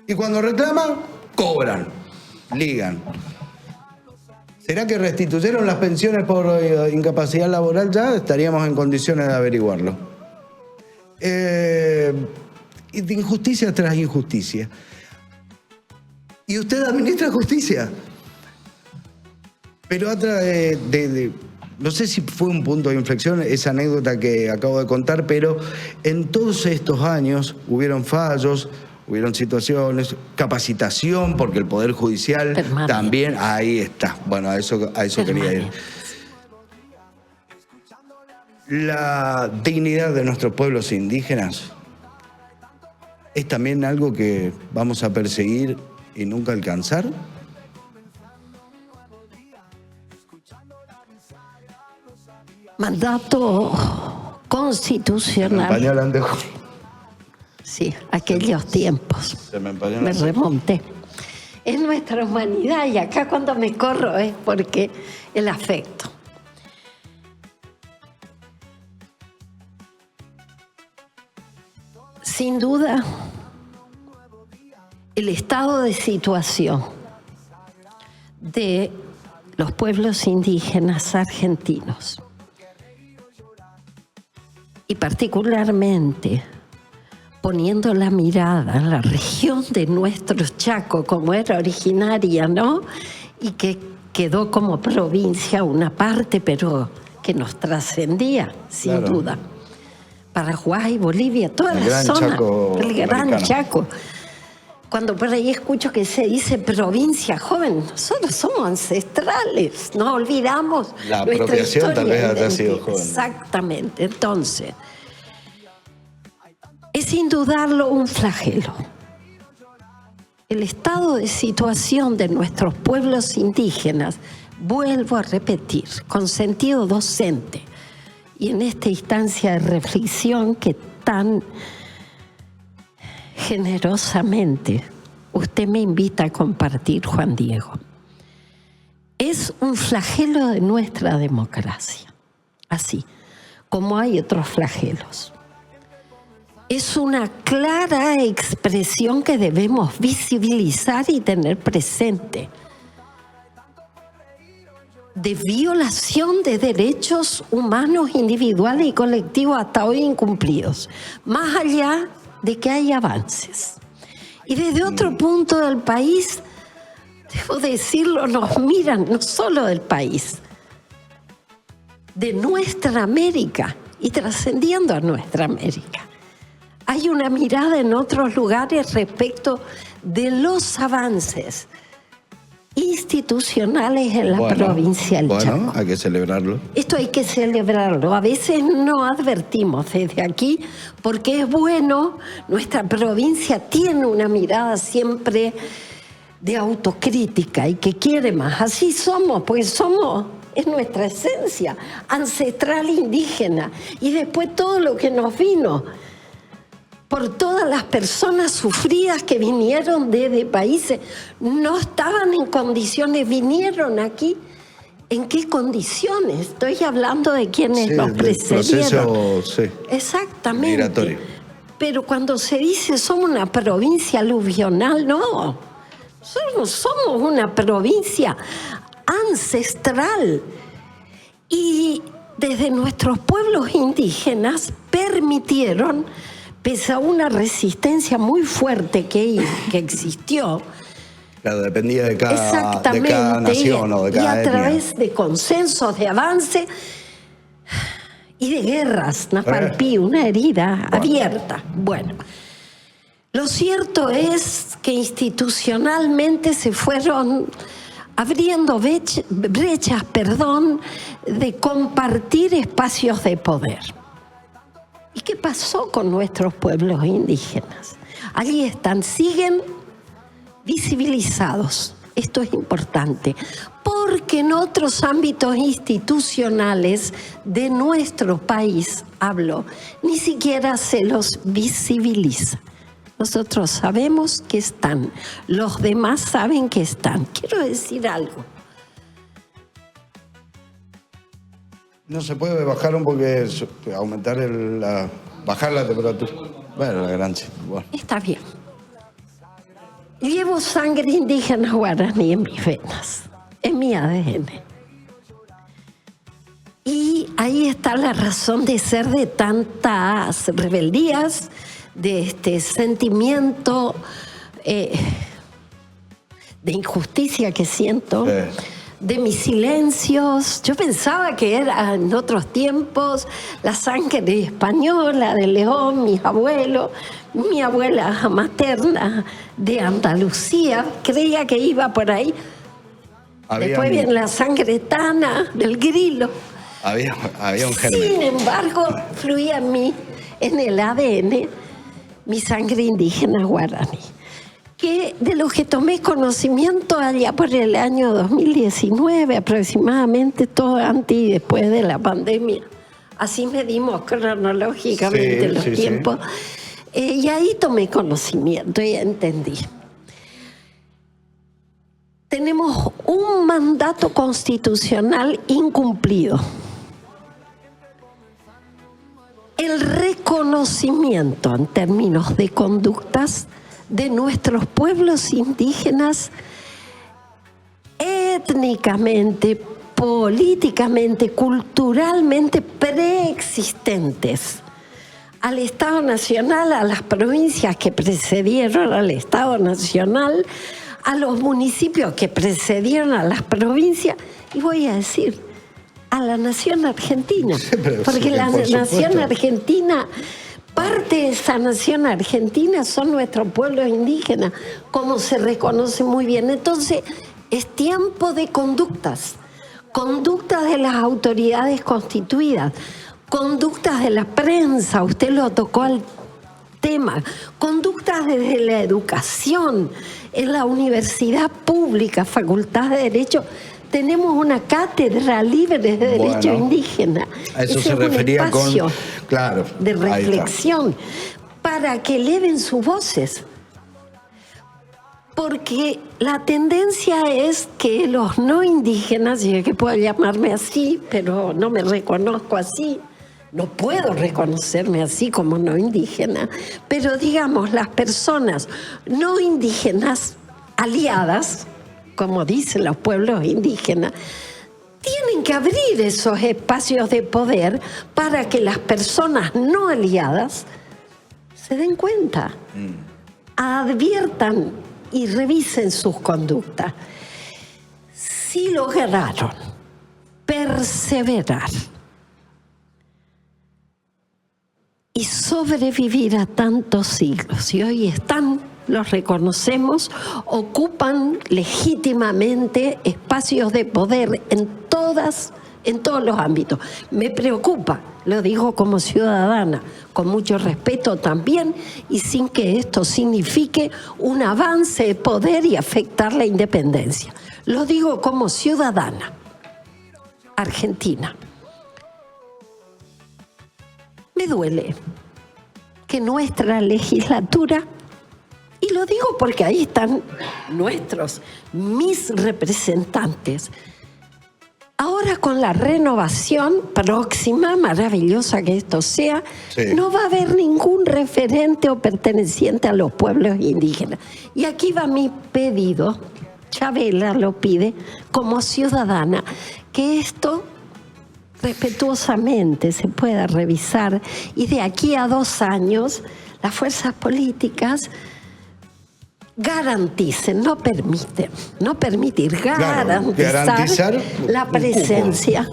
Y cuando reclaman, cobran, ligan. ¿Será que restituyeron las pensiones por incapacidad laboral ya? Estaríamos en condiciones de averiguarlo. Y de injusticia tras injusticia. Y usted administra justicia. Pero no sé si fue un punto de inflexión esa anécdota que acabo de contar, pero en todos estos años hubieron fallos, hubieron situaciones, capacitación, porque el Poder Judicial también, ahí está. Bueno, a eso quería ir. La dignidad de nuestros pueblos indígenas ¿Es también algo que vamos a perseguir y nunca alcanzar?
Mandato constitucional.
Español antes.
Sí, aquellos tiempos.
Se me empañó
Me
la-
remonté. Es nuestra humanidad y acá cuando me corro es porque el afecto. Sin duda, el estado de situación de los pueblos indígenas argentinos y particularmente poniendo la mirada en la región de nuestro Chaco, como era originaria, ¿no? Y que quedó como provincia una parte, pero que nos trascendía, sin
Claro.
duda. Paraguay, Bolivia, toda
El
la
gran
zona,
Chaco
el gran
americano.
Chaco. Cuando por ahí escucho que se dice provincia joven, nosotros somos ancestrales, no olvidamos
La
nuestra
apropiación tal
historia
vez haya sido
identitaria.
joven.
Exactamente, entonces, es sin dudarlo un flagelo. El estado de situación de nuestros pueblos indígenas, vuelvo a repetir, con sentido docente, y en esta instancia de reflexión que tan generosamente usted me invita a compartir, Juan Diego, es un flagelo de nuestra democracia, así como hay otros flagelos. Es una clara expresión que debemos visibilizar y tener presente, de violación de derechos humanos individuales y colectivos hasta hoy incumplidos, más allá de que hay avances. Y desde otro punto del país, debo decirlo, nos miran no solo del país, de nuestra América y trascendiendo a nuestra América. Hay una mirada en otros lugares respecto de los avances institucionales en la provincia del Chaco.
Bueno, hay que celebrarlo.
Esto hay que celebrarlo. A veces no advertimos desde aquí porque es bueno, nuestra provincia tiene una mirada siempre de autocrítica y que quiere más. Así somos, pues somos, es nuestra esencia ancestral indígena. Y después todo lo que nos vino por todas las personas sufridas que vinieron de países, no estaban en condiciones, vinieron aquí. ¿En qué condiciones? Estoy hablando de quienes nos precedieron.
Proceso, sí.
Exactamente.
Migratorio.
Pero cuando se dice somos una provincia aluvional, no. Nosotros somos una provincia ancestral. Y desde nuestros pueblos indígenas permitieron, pese a una resistencia muy fuerte que existió,
Claro, dependía de cada
exactamente,
nación o de cada
y a
etnia.
través de consensos de avance y de guerras, Napalpí, una herida abierta. Bueno, lo cierto es que institucionalmente se fueron abriendo brechas, de compartir espacios de poder. ¿Y qué pasó con nuestros pueblos indígenas? Allí están, siguen visibilizados. Esto es importante, porque en otros ámbitos institucionales de nuestro país, hablo, ni siquiera se los visibiliza. Nosotros sabemos que están, los demás saben que están. Quiero decir algo.
No se puede bajar un poco, aumentar bajar la temperatura. Bueno, la gran chica. Bueno.
Está bien. Llevo sangre indígena guaraní en mis venas, en mi ADN. Y ahí está la razón de ser de tantas rebeldías, de este sentimiento de injusticia que siento, de mis silencios. Yo pensaba que era en otros tiempos la sangre española de León, mis abuelos, mi abuela materna de Andalucía, creía que iba por ahí. Después viene la sangre tana del grilo.
Había un germen.
Sin embargo, fluía en mí, en el ADN, mi sangre indígena guaraní, que de lo que tomé conocimiento allá por el año 2019 aproximadamente, todo antes y después de la pandemia. Así medimos cronológicamente los tiempos. Y ahí tomé conocimiento y entendí. Tenemos un mandato constitucional incumplido. El reconocimiento en términos de conductas de nuestros pueblos indígenas étnicamente, políticamente, culturalmente preexistentes al Estado Nacional, a las provincias que precedieron al Estado Nacional, a los municipios que precedieron a las provincias, y voy a decir, a la nación argentina. Porque la nación argentina, parte de esa nación argentina son nuestros pueblos indígenas, como se reconoce muy bien. Entonces, es tiempo de conductas de las autoridades constituidas, conductas de la prensa, usted lo tocó al tema, conductas desde la educación, en la universidad pública, Facultad de Derecho. Tenemos una cátedra libre de derecho indígena.
A eso se refería con, claro,
de reflexión, para que eleven sus voces. Porque la tendencia es que los no indígenas, y es que puedo llamarme así, pero no me reconozco así, no puedo reconocerme así como no indígena, pero digamos, las personas no indígenas aliadas, como dicen los pueblos indígenas, tienen que abrir esos espacios de poder para que las personas no aliadas se den cuenta, adviertan y revisen sus conductas. Si lograron perseverar y sobrevivir a tantos siglos, y hoy están, los reconocemos, ocupan legítimamente espacios de poder en todos los ámbitos. Me preocupa, lo digo como ciudadana, con mucho respeto también, y sin que esto signifique un avance de poder y afectar la independencia. Lo digo como ciudadana argentina. Me duele que nuestra legislatura, y lo digo porque ahí están mis representantes, ahora con la renovación próxima, maravillosa que esto sea, no va a haber ningún referente o perteneciente a los pueblos indígenas. Y aquí va mi pedido, Chabela lo pide, como ciudadana, que esto respetuosamente se pueda revisar y de aquí a 2 años las fuerzas políticas garanticen, no garantizar la presencia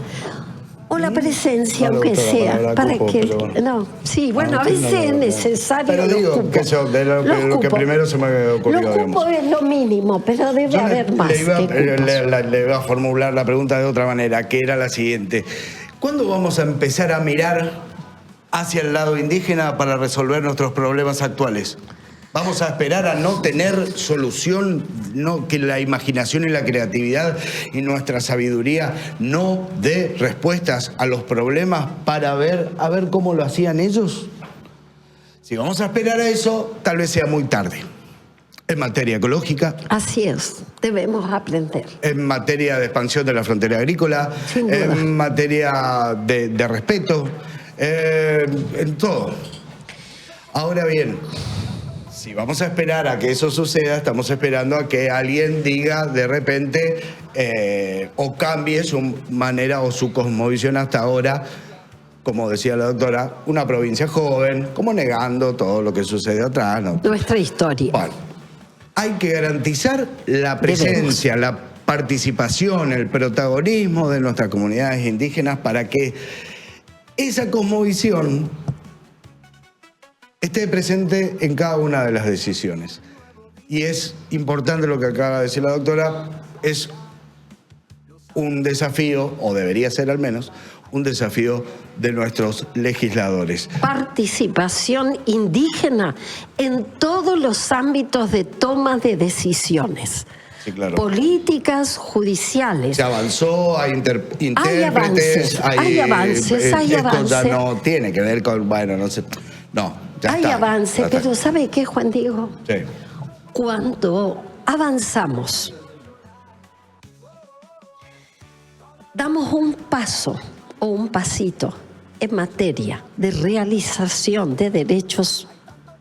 o la presencia, aunque sea, para que no, sí, bueno, a veces es necesario.
Pero digo que eso de lo que primero se me ocurrió.
Los cupos es lo mínimo, pero debe haber más.
Le iba a formular la pregunta de otra manera, que era la siguiente: ¿cuándo vamos a empezar a mirar hacia el lado indígena para resolver nuestros problemas actuales? ¿Vamos a esperar a no tener solución, que la imaginación y la creatividad y nuestra sabiduría no dé respuestas a los problemas para ver cómo lo hacían ellos? Si vamos a esperar a eso, tal vez sea muy tarde. En materia ecológica.
Así es, debemos aprender.
En materia de expansión de la frontera agrícola.
Sin duda.
En materia de respeto. En todo. Ahora bien, si vamos a esperar a que eso suceda, estamos esperando a que alguien diga de repente o cambie su manera o su cosmovisión hasta ahora, como decía la doctora, una provincia joven, como negando todo lo que sucede atrás, ¿no?
Nuestra historia.
Bueno, hay que garantizar la presencia, la participación, el protagonismo de nuestras comunidades indígenas para que esa cosmovisión esté presente en cada una de las decisiones. Y es importante lo que acaba de decir la doctora, es un desafío, o debería ser al menos, un desafío de nuestros legisladores.
Participación indígena en todos los ámbitos de toma de decisiones.
Sí, claro.
Políticas judiciales.
Se avanzó, hay intérpretes,
hay avances.
Esto ya no tiene que ver con, bueno, no sé, no, ya
hay
está.
avances, pero ¿sabe qué, Juan Diego?
Sí.
Cuando avanzamos, damos un paso o un pasito en materia de realización de derechos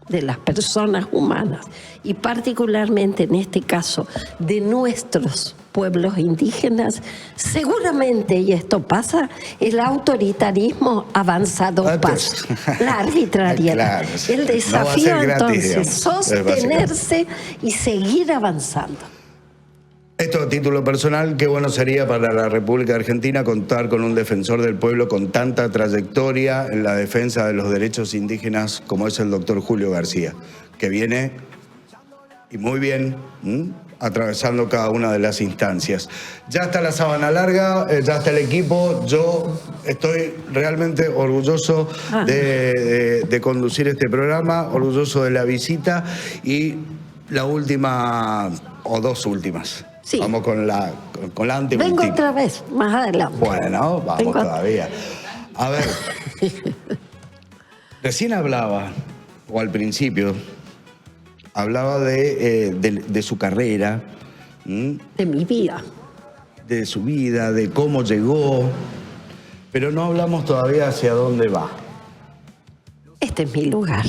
de las personas humanas y particularmente en este caso de nuestros pueblos indígenas, seguramente, y esto pasa, el autoritarismo avanza dos pasos. La arbitrariedad.
Claro, sí.
El desafío
No va a ser gratis,
entonces,
digamos.
sostenerse y seguir avanzando.
Esto a título personal, qué bueno sería para la República Argentina contar con un defensor del pueblo con tanta trayectoria en la defensa de los derechos indígenas como es el doctor Julio García, que viene, y muy bien, atravesando cada una de las instancias. Ya está la sábana larga, ya está el equipo. Yo estoy realmente orgulloso de conducir este programa, orgulloso de la visita y la última, o dos últimas.
Sí.
Vamos con la anteúltima.
Vengo otra vez, más adelante.
Bueno, vamos todavía. A ver, recién hablaba, o al principio, hablaba de su carrera.
De mi vida.
De su vida, de cómo llegó, pero no hablamos todavía hacia dónde va.
Este es mi lugar.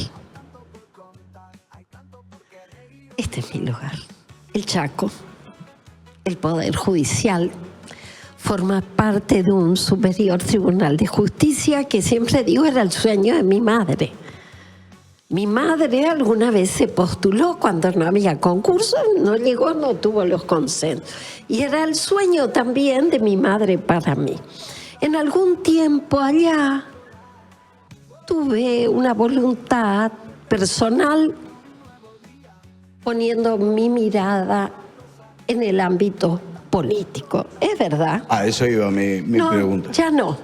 Este es mi lugar. El Chaco, el Poder Judicial, forma parte de un superior tribunal de justicia que siempre digo era el sueño de mi madre. Mi madre alguna vez se postuló cuando no había concurso, no llegó, no tuvo los consensos. Y era el sueño también de mi madre para mí. En algún tiempo allá tuve una voluntad personal poniendo mi mirada en el ámbito político. Es verdad.
A eso iba mi pregunta.
Ya no,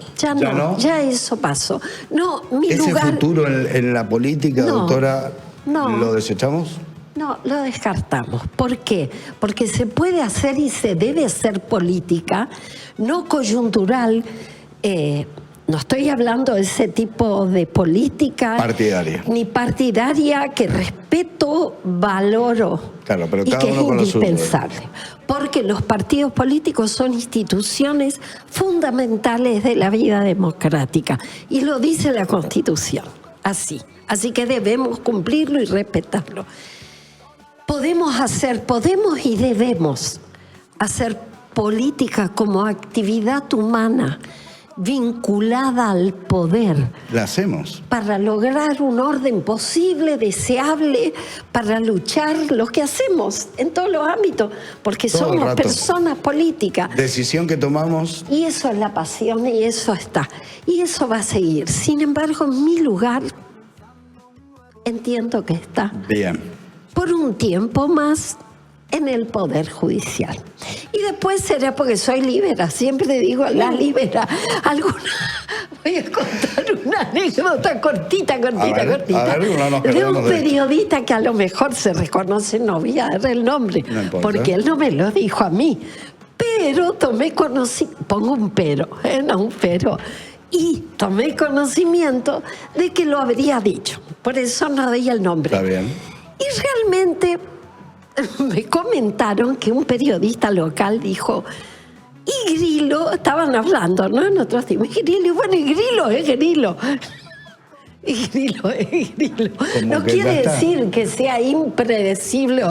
ya eso pasó. No, mi
¿Ese
lugar...
futuro en la política,
No,
doctora,
no.
lo desechamos?
No, lo descartamos. ¿Por qué? Porque se puede hacer y se debe hacer política, no coyuntural. No estoy hablando de ese tipo de política.
Partidaria.
Ni partidaria, que respeto, valoro.
Claro, pero
y
cada
que
uno
es
con lo suyo.
indispensable. Porque los partidos políticos son instituciones fundamentales de la vida democrática. Y lo dice la Constitución. Así. Así que debemos cumplirlo y respetarlo. Podemos y debemos hacer política como actividad humana vinculada al poder.
La hacemos.
Para lograr un orden posible, deseable, para luchar lo que hacemos en todos los ámbitos, porque
Todo el
somos
rato.
personas políticas.
Decisión que tomamos.
Y eso es la pasión y eso está. Y eso va a seguir. Sin embargo, mi lugar entiendo que está
Bien.
por un tiempo más en el Poder Judicial. Y después será porque soy líbera, siempre digo la líbera. Voy a contar una anécdota cortita.
A ver, no nos
de
perdemos
un
de esto.
periodista que a lo mejor se reconoce, no voy a dar el nombre,
No importa.
porque él no me lo dijo a mí. Pero tomé conocimiento, pongo un pero, no un pero, y tomé conocimiento de que lo habría dicho. Por eso no doy el nombre.
Está bien.
Y realmente me comentaron que un periodista local dijo, y Grillo, estaban hablando, ¿no? En otros tiempos, y Grillo, bueno, y Grillo es Grillo. Y Grillo es Grillo.
Como
No
que
quiere
ya está.
decir que sea impredecible.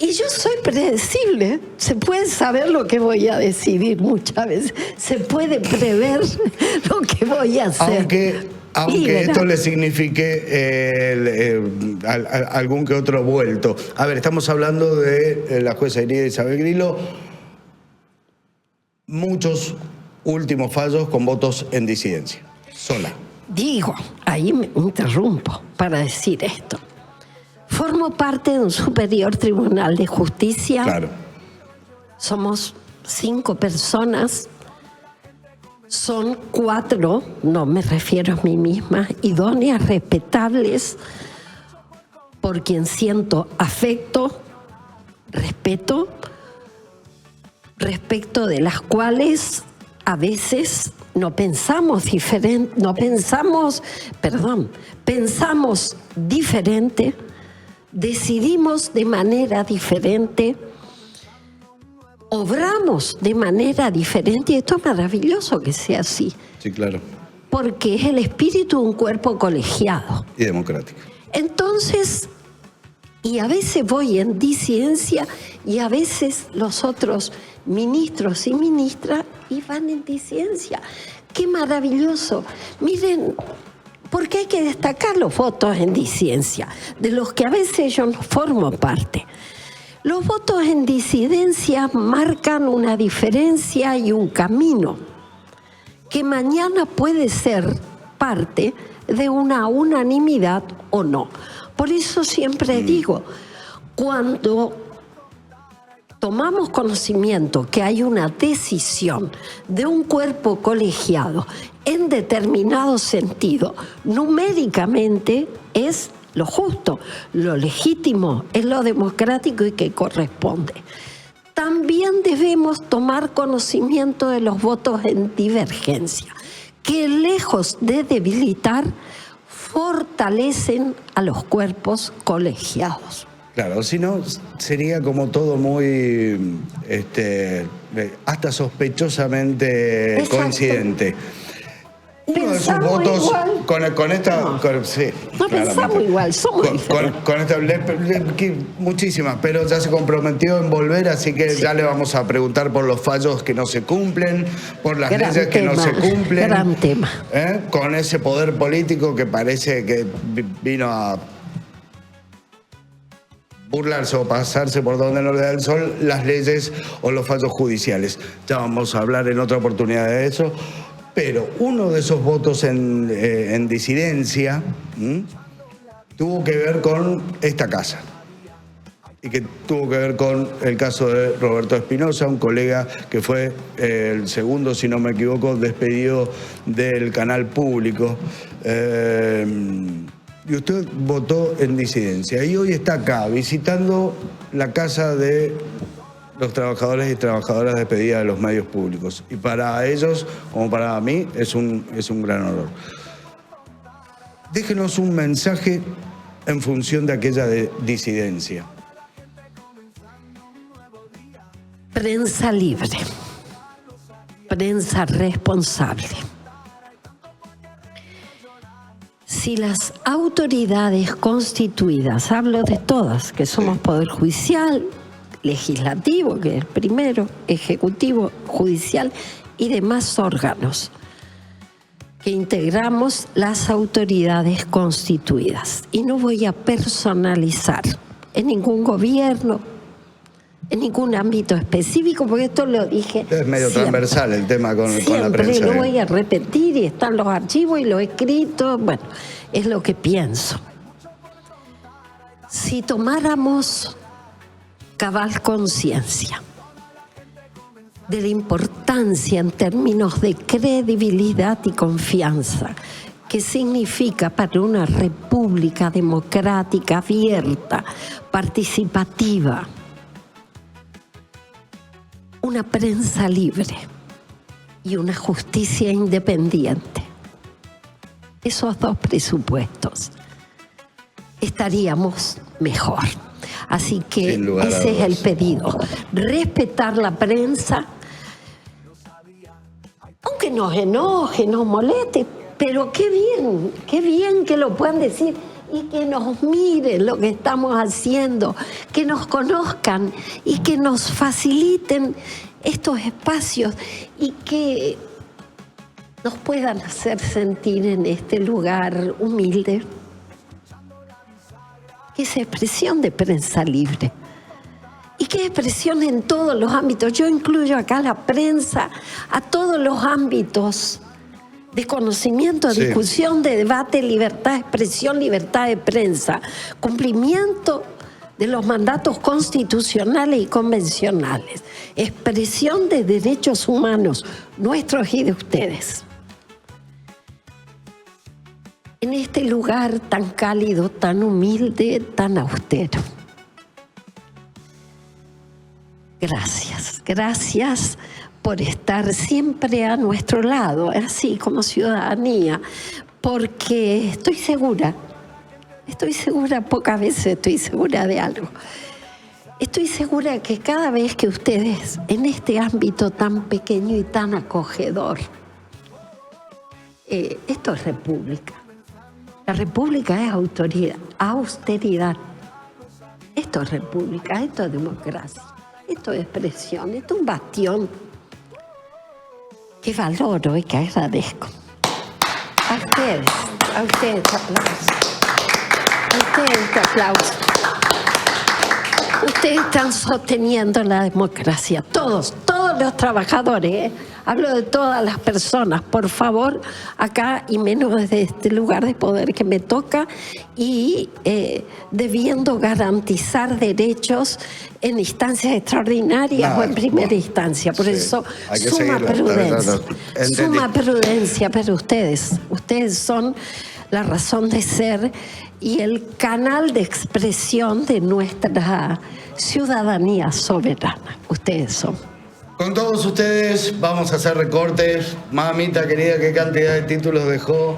Y yo soy predecible. Se puede saber lo que voy a decidir muchas veces. Se puede prever lo que voy a hacer.
Aunque esto le signifique algún que otro vuelto. A ver, estamos hablando de la jueza herida Isabel Grillo. Muchos últimos fallos con votos en disidencia. Sola.
Digo, ahí me interrumpo para decir esto. Formo parte de un superior tribunal de justicia.
Claro.
Somos 5 personas, son 4, no me refiero a mí misma, idóneas, respetables, por quien siento afecto, respeto, respecto de las cuales a veces pensamos diferente, decidimos de manera diferente, obramos de manera diferente, y esto es maravilloso que sea así.
Sí, claro.
Porque es el espíritu de un cuerpo colegiado.
Y democrático.
Entonces, y a veces voy en disidencia y a veces los otros ministros y ministras van en disidencia. ¡Qué maravilloso! Miren, porque hay que destacar los votos en disidencia, de los que a veces yo no formo parte. Los votos en disidencia marcan una diferencia y un camino que mañana puede ser parte de una unanimidad o no. Por eso siempre digo, cuando tomamos conocimiento que hay una decisión de un cuerpo colegiado en determinado sentido, numéricamente es lo justo, lo legítimo, es lo democrático y que corresponde. También debemos tomar conocimiento de los votos en divergencia, que lejos de debilitar, fortalecen a los cuerpos colegiados.
Claro, si no, sería como todo muy, hasta sospechosamente coincidente. Uno de sus votos con esta...
No,
sí,
no pensamos igual, somos diferentes.
Con esta, muchísimas, pero ya se comprometió en volver, así que sí, ya le vamos a preguntar por los fallos que no se cumplen, por las leyes que no se cumplen.
Gran tema.
Con ese poder político que parece que vino a burlarse o pasarse por donde no le da el sol, las leyes o los fallos judiciales. Ya vamos a hablar en otra oportunidad de eso. Pero uno de esos votos en disidencia tuvo que ver con esta casa y que tuvo que ver con el caso de Roberto Espinosa, un colega que fue el segundo, si no me equivoco, despedido del canal público. Y usted votó en disidencia y hoy está acá visitando la casa de los trabajadores y trabajadoras despedidas de los medios públicos. Y para ellos, como para mí, es un gran honor. Déjenos un mensaje en función de aquella disidencia.
Prensa libre, prensa responsable. Si las autoridades constituidas, hablo de todas, que somos Poder Judicial, Legislativo, que es el primero, Ejecutivo, Judicial y demás órganos que integramos las autoridades constituidas. Y no voy a personalizar en ningún gobierno, en ningún ámbito específico, porque esto lo dije
es medio siempre transversal el tema con la prensa.
Siempre, no voy a repetir, y están los archivos y los escritos, bueno, es lo que pienso. Si tomáramos cabal conciencia de la importancia en términos de credibilidad y confianza que significa para una república democrática, abierta, participativa, una prensa libre y una justicia independiente, esos dos presupuestos, estaríamos mejor. Así que ese es el pedido, respetar la prensa, aunque nos enoje, nos moleste, pero qué bien que lo puedan decir y que nos miren lo que estamos haciendo, que nos conozcan y que nos faciliten estos espacios y que nos puedan hacer sentir en este lugar humilde. Que es expresión de prensa libre y que es expresión en todos los ámbitos. Yo incluyo acá la prensa a todos los ámbitos de conocimiento, de discusión, de debate, libertad de expresión, libertad de prensa, cumplimiento de los mandatos constitucionales y convencionales, expresión de derechos humanos nuestros y de ustedes. En este lugar tan cálido, tan humilde, tan austero. Gracias, gracias por estar siempre a nuestro lado, así como ciudadanía, porque estoy segura, pocas veces estoy segura de algo. Estoy segura que cada vez que ustedes, en este ámbito tan pequeño y tan acogedor, esto es república. La república es austeridad. Esto es república, esto es democracia, esto es expresión, esto es un bastión que valoro y que agradezco. A ustedes aplausos. Este aplauso. Ustedes están sosteniendo la democracia, todos los trabajadores, hablo de todas las personas, por favor, acá y menos desde este lugar de poder que me toca, y debiendo garantizar derechos en instancias extraordinarias o en primera instancia. Por eso, suma prudencia, pero ustedes son la razón de ser y el canal de expresión de nuestra ciudadanía soberana. Ustedes son.
Con todos ustedes vamos a hacer recortes. Mamita querida, qué cantidad de títulos dejó.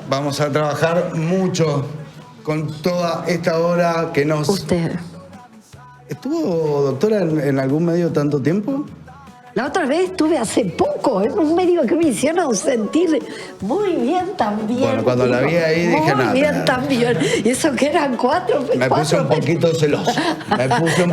Vamos a trabajar mucho con toda esta hora que nos...
Usted.
¿Estuvo, doctora, en algún medio tanto tiempo?
La otra vez estuve hace poco en un medio que me hicieron sentir muy bien también.
Bueno, cuando la vi ahí dije nada.
Muy bien también. Y eso que eran cuatro.
Me puse un poquito celoso.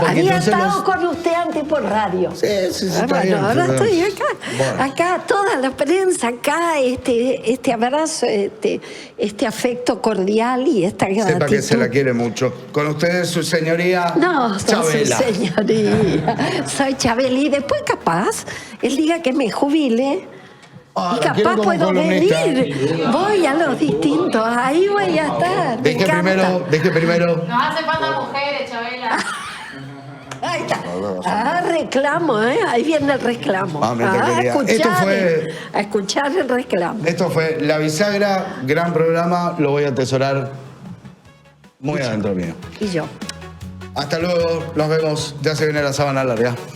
Había estado con usted antes por radio.
Sí, está bien.
Ahora estoy acá. Bueno. Acá toda la prensa, acá este abrazo, este afecto cordial y esta gratitud.
Sepa que se la quiere mucho. Con ustedes, su señoría Chabela.
Soy señoría. Soy Chabela. Y después capaz, el día que me jubile, y capaz puedo venir. Voy a los distintos, ahí voy a estar.
Deje primero.
Nos hace falta mujeres, Chabela.
Ahí está. Reclamo, ahí viene el reclamo.
A
escuchar el reclamo.
Esto fue La Bisagra, gran programa, lo voy a atesorar muy adentro mío.
Y yo.
Hasta luego, nos vemos, ya se viene la sábana larga.